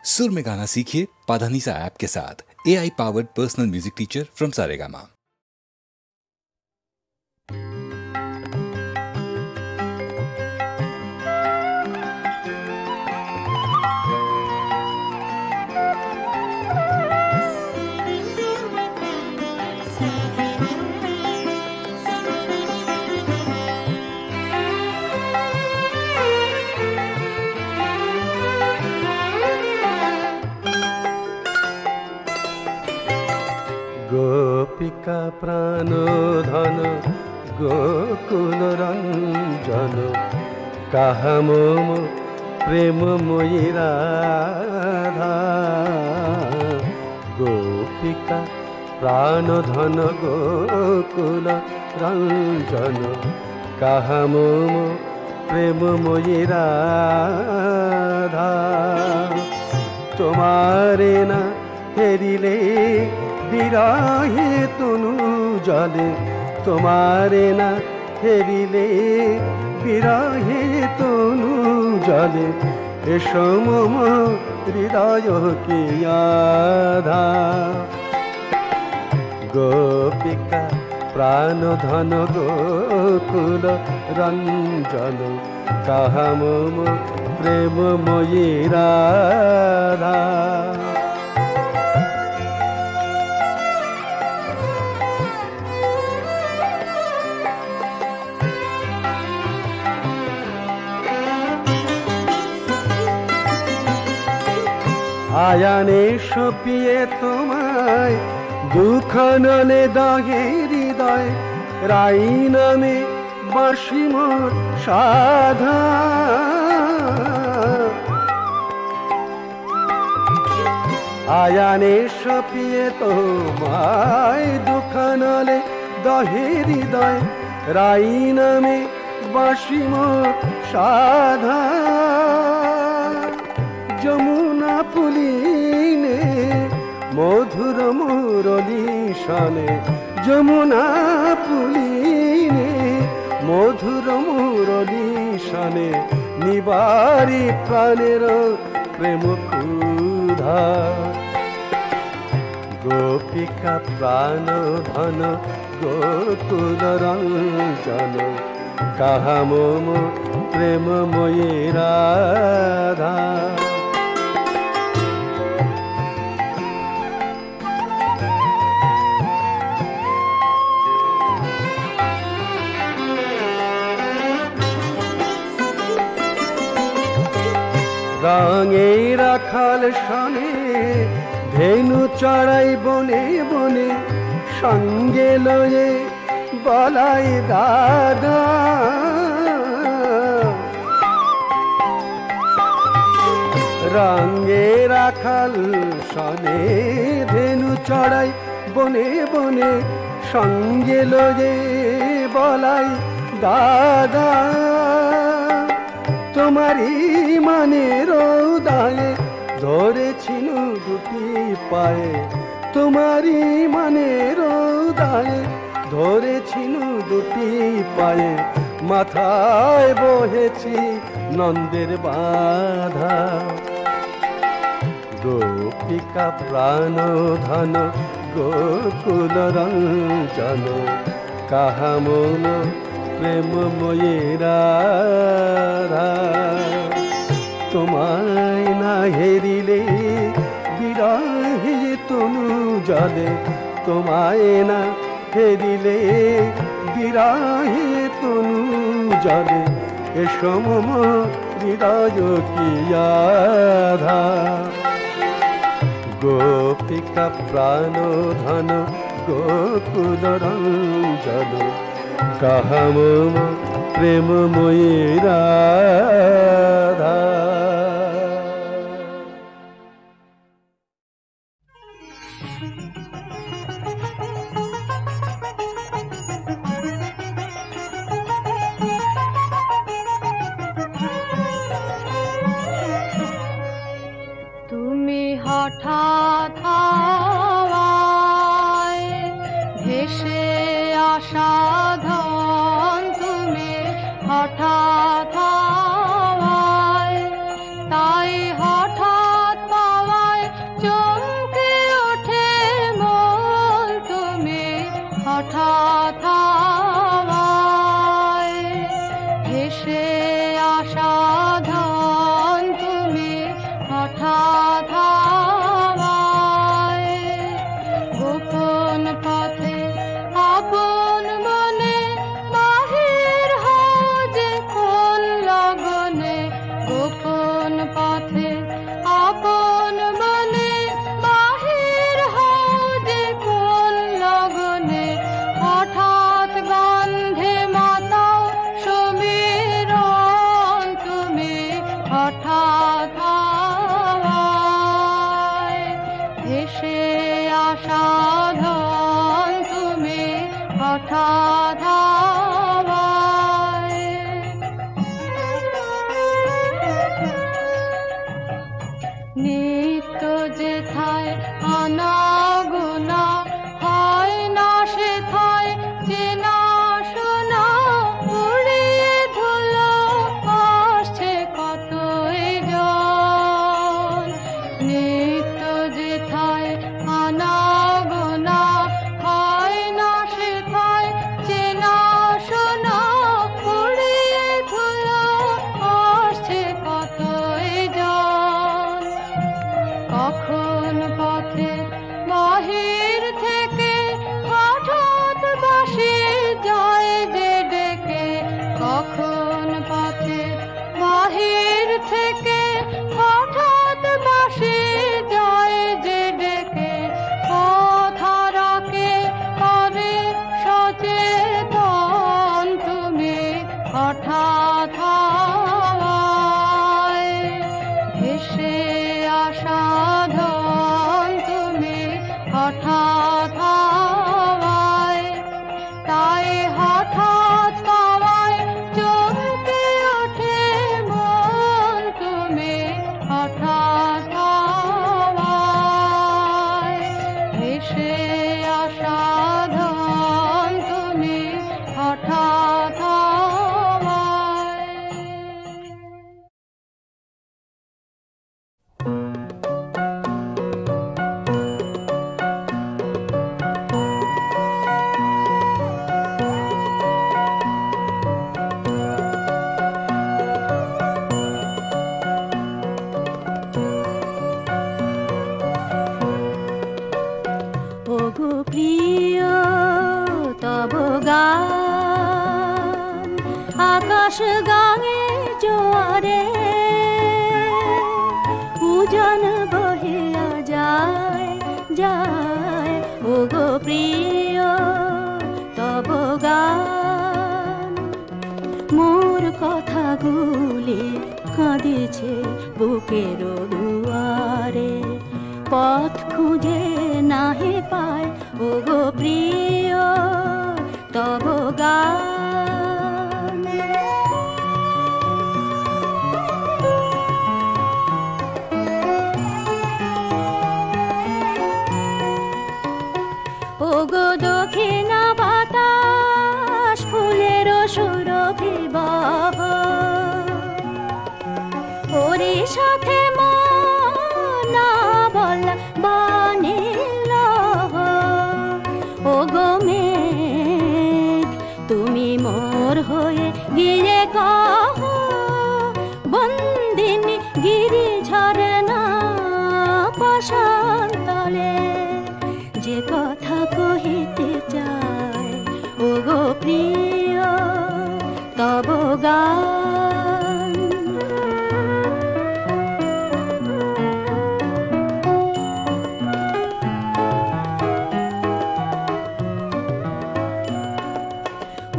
सुर में गाना सीखिए पाधानीसा ऐप के साथ। AI powered personal music teacher from Saregama. गोपिका प्राणधन गोकुल रंजन काहा मोम प्रेममयी राधा। गोपिका प्राणधन गोकुल रंजन काहा मोम प्रेममयी राधा। तुम्हारे ना हेरिले बिरहे तनु जले, तुम्हारे ना हेरिले बिरहे तनु जले। एसो मम हृदय की आधा। गोपिका प्राणधन गोकुल रंजन काहा मम प्रेममयी राधा। आयाने सपिए तुम्हाय दुख नले दागे हृदय। राई नामे बाँशी मोर साधा। आयाने सपिए तुम्हाय दुख नले दागे हृदय। राई नामे बाँशी मोर साधा। যমুনা পুলিনে মধুর মুরলী শানে। যমুনা পুলিনে মধুর মুরলী শানে নিবারি প্রাণের প্রেম ক্ষুধা। গোপিকা প্রাণ ধন গোকুল রঞ্জন কাহা মোম প্রেমময়ী রাধা। रंगे राखाल शाने धेनु चढ़ाई बने बने संगे लये बलाई दादा। रंगे राखाल शाने धेनु चढ़ाई बने बने संगे लये बलाई दादा। তোমারি মানের দায়ে ধরেছিনু দুটি পায়ে। তোমারি মানের দায়ে ধরেছিনু দুটি পায়ে। মাথায় বহেছি নন্দের বাধা। গোপিকা প্রাণ ধন গোকুল রঞ্জন কাহা মন প্রেমময়ী রাধা। তোমায় না হেরিলে বিরহে তনু জলে। তোমায় না হেরিলে বিরহে তনু জলে। এসো মম হৃদয় কি আধা। গোপিকা প্রাণ ধন গোকুল রঞ্জন কাহা মম প্রেমময়ী রাধা। তুমি হঠাৎ হাওয়ায় ভেসে আসা ধন। তুমি হঠাৎ হাওয়ায় তাই হঠাৎ পাও হঠাৎ হাওয়ায় গোপন পথে আপন মনে বাহির হও যে কোন লগনে গোপন পথে আপন মনে বাহির হও যে কোন লগনে হঠাৎ গন্ধে মাতাও সমীরণ তুমি হঠাৎ হাওয়ায় ভেসে আসা ধন তুমি হঠাৎ হাওয়ায় নিত্য যেথায় অনাগুনা হয় না সেথায় চেনা শোনা উড়িয়ে ধুলো আসছে কতই জন নিত্য যেথায় অনাগুনা হয় না সেথায় চেনা শোনা উড়িয়ে ধুলো আসছে কতই জন কখন পথে বাহির থেকে হঠাৎ বাসি যায় যে ডেকে কখন পথে বাহির থেকে হঠাৎ বাসি যায় যে ডেকে পথহারাকে করে সচেতন তুমি হঠাৎ হাওয়ায় ভেসে আসা ধন তুমি হঠাৎ হাওয়ায় তাই হঠাৎ পাওয়ায় চমকে ওঠে মন তুমি হঠাৎ হাওয়ায় ভেসে আসা ধন তুমি হঠাৎ হাওয়ায় ওগো প্রিয় তব গান আকাশ গাঙে জোয়ারে উজন বহিয়া যায় যায় ওগো প্রিয় তব গান মোর কথাগুলি কাঁদিছে বুকের দুয়ারে পথ খুঁজে নাহি পায় ওগো প্রিয় তব গান ওগো দক্ষিণা বাতাস ফুলের সুরভি বহ ওরে সাথে না বলা বানিল ওগো মেঘ তুমি মোর হয়ে গিরে কহ বন্দিনী গিরি ঝরনা পাষাণ তলে যে কথা কহিতে চায় ওগো প্রিয় তব গান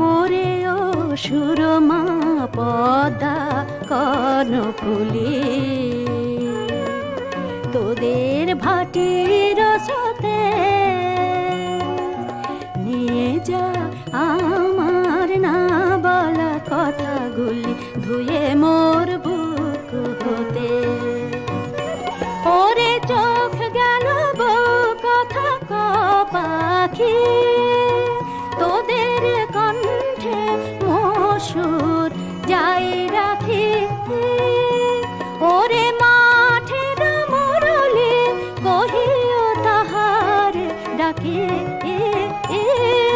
ওরে ও সুরমা পদা কর্ণফুলি তোদের ভাটির সাথে নিয়ে যা আমার না বলা কথাগুলি ধুয়ে মোর বুক হতে ওরে চোখ গেল বউ কথা ক পাখি তোদের কণ্ঠে মসুর যাই রাখি ওরে মাঠের মুরলি কহিও তাহার ডাকে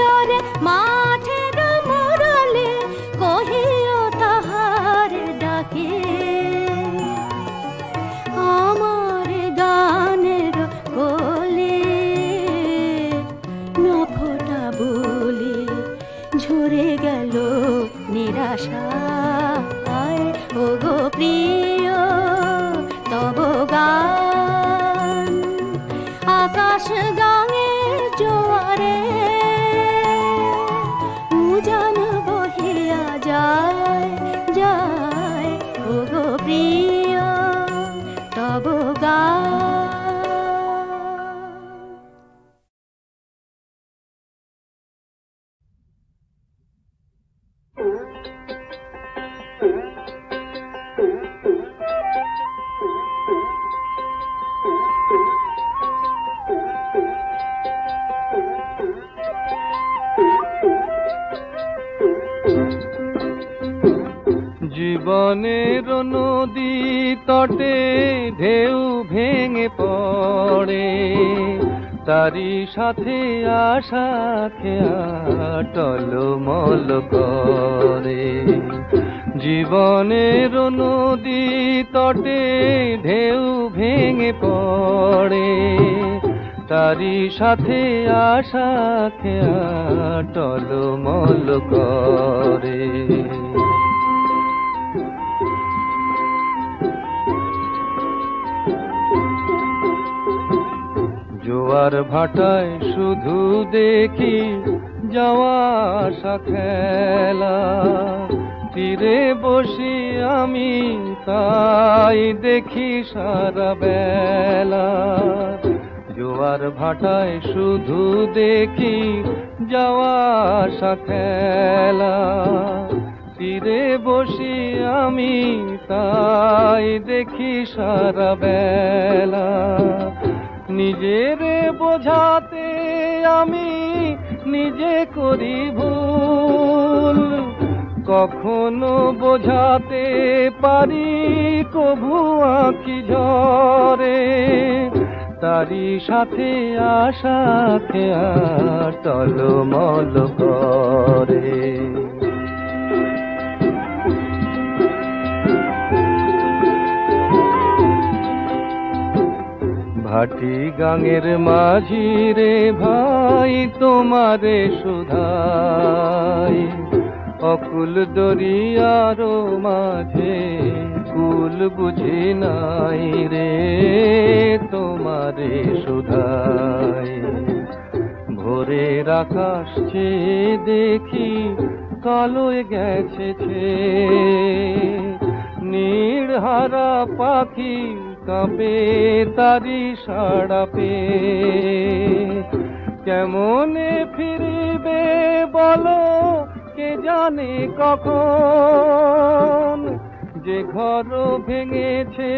ওরে মাঠের মুরলি কহিও তাহার ডাকে ভরে গেল নিরাশায় ও গো প্রিয় তব গান আকাশ গাঙে জোয়ারে উজান বহিয়া যায় যায় ও গো প্রিয় তব গান। জীবনের নদী তটে ঢেউ ভেঙে পড়ে, তারি সাথে আশা খেয়া টলমল করে। জীবনের নদী তটে ঢেউ ভেঙে পড়ে, তারি সাথে আশা খেয়া টলমল করে। জোয়ার ভাটায় শুধু দেখি যাওয়া আসা খেলা, তীরে বসি আমি তাই দেখি সারা বেলা। জোয়ার ভাটায় শুধু দেখি যাওয়া আসা খেলা, তীরে বসি আমি তাই দেখি সারা বেলা। নিজেরে বোঝাতে আমি নিজে করি ভুল, কখনো বোঝাতে পারি কভু আঁখি ঝরে, তারি সাথে আশা খেয়া টলমল করে। ভাটি গাঙের মাঝি রে ভাই তোমারে সুধাই, অকুল দরিয়ারও মাঝে কুল বুঝি নাই রে তোমারে সুধাই। ভোরের আকাশ চেয়ে দেখি কালোয় গেছে নীড়হারা পাখি কাঁপে তারি সাড়া পেয়ে। কেমনে ফিরিবে বলো কে জানে কখন, যে ঘর ভেঙেছে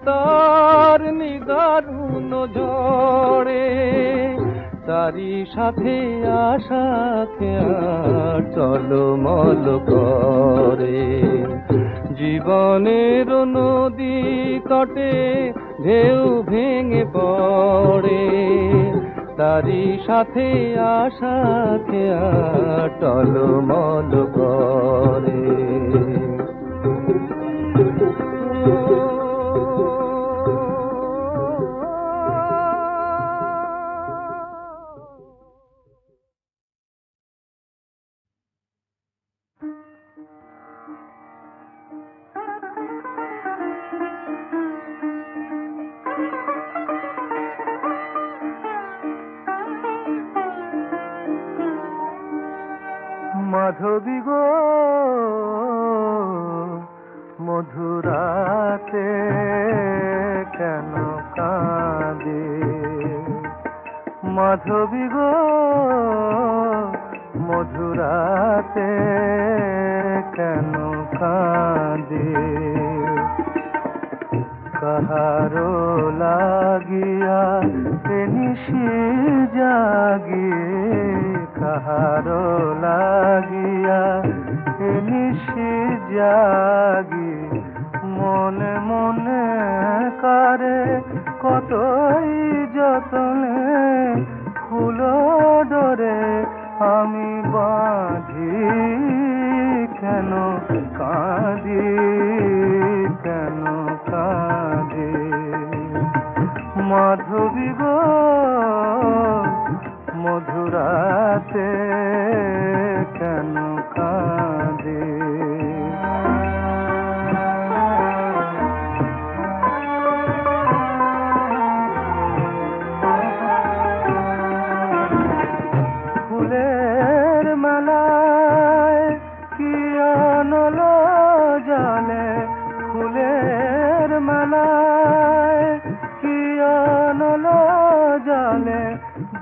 তার নিদারুণ ঝড়ে, তারি সাথে আশা খেয়া টলমল করে। জীবনের নদী তটে ঢেউ ভেঙে পড়ে, তারি সাথে আশা খেয়া টলমল করে। মাধবী গো মধুরাতে কেন কাঁদে, মাধবী গো মধুরাতে কেন কাঁদে। কাহারো লাগিয়া নিশি জাগিয়ে, কাহারো লাগিয়া নিশি জাগি, মনে মনে কারে কতই যতনে ফুল ডরে আমি বাঁধি, কেন কাঁদি কেন কাঁদি। মাধবী গো মধুরাতে কেন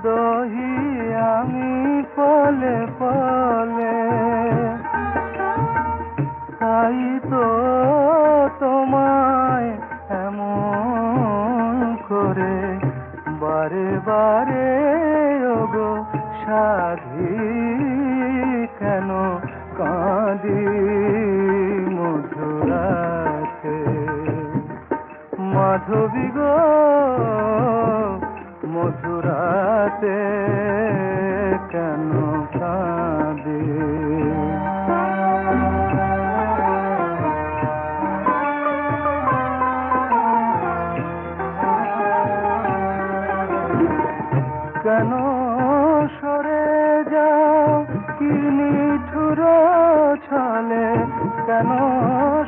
দহি আমি পলে পলে, তাই তো তোমায় এমন করে বারে বারে ওগো সাধি কেন কাঁদি মধুরাতে। মাধবী গো মধুরাতে কেন কাঁদি। কেন সরে যাও কি নিঠুর ছলে, কেন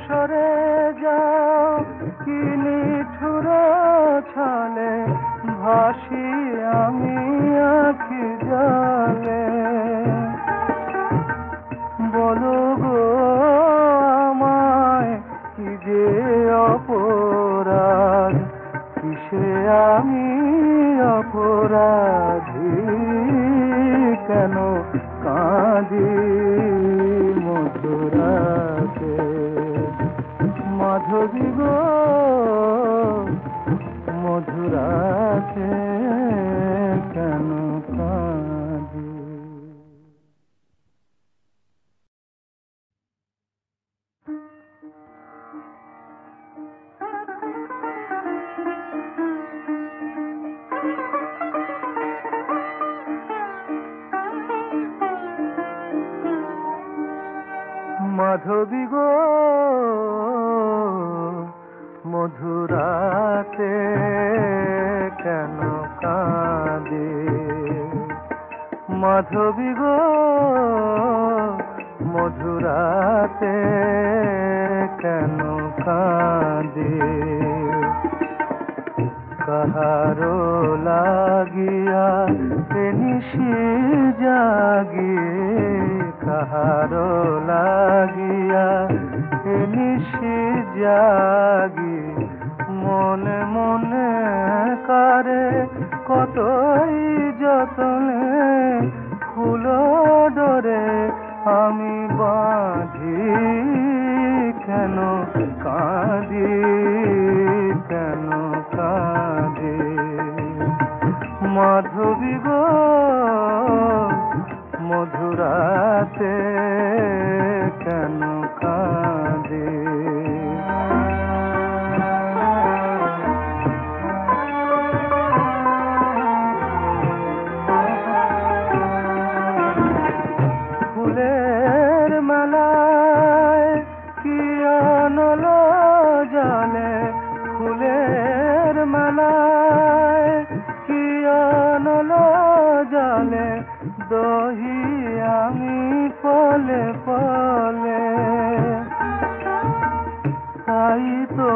সরে যাও কি নিঠুর ছলে, ভাসি আমি আঁখি জলে। বলো গো আমায় কি যে অপরাধ, কিসে আমি অপরাধী, কেন কাঁদি মধুরাতে। মাধবী গো মধুরাতে কেন কাঁদি। মাধবী গো মধুরাতে কেন কাঁদে। মাধবী গো মধুরাতে কেন কাঁদে। কাহারো লাগিয়া নিশি জাগিয়ে, কাহারো লাগিয়া নিশি জাগি, মনে মনে কারে কতই যতনে ফুল ডরে আমি বাঁধি, কেন কাঁদি কেন কাঁদি। মাধবী গো মধুরাতে কেন কাঁদি। ফুলের মালায় কি আনলো জানে, ফুলের মালায় কি আনলো জানে, দহি আমি পলে পলে, তাই তো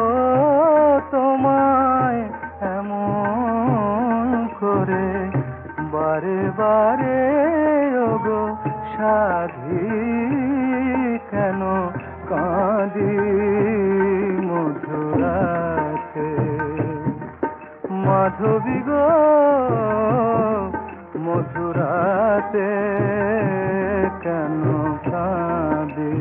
তোমায় এমন করে বারে বারে ওগো সাধি কেন কাঁদি মধুরাতে। মাধবী গো মধুরাতে কেন কাঁদি।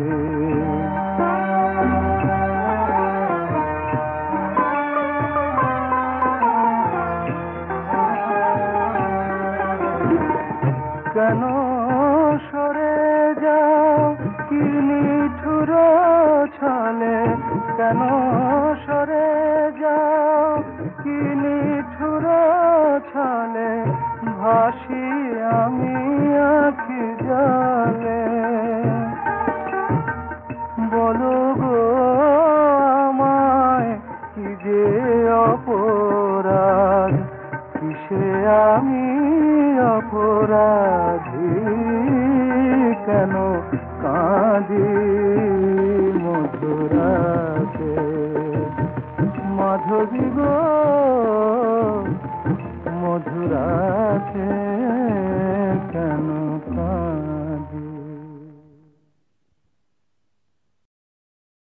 কেন সরে যাও কি নিঠুর ছলে, কেন সরে যাও কি নিঠুর ছলে, ভাসি আমি আঁখি জলে। বলো গো আমায় কি যে অপরাধ, কিসে আমি অপরাধী, কেন কাঁদি মধুরাতে। মাধবী গো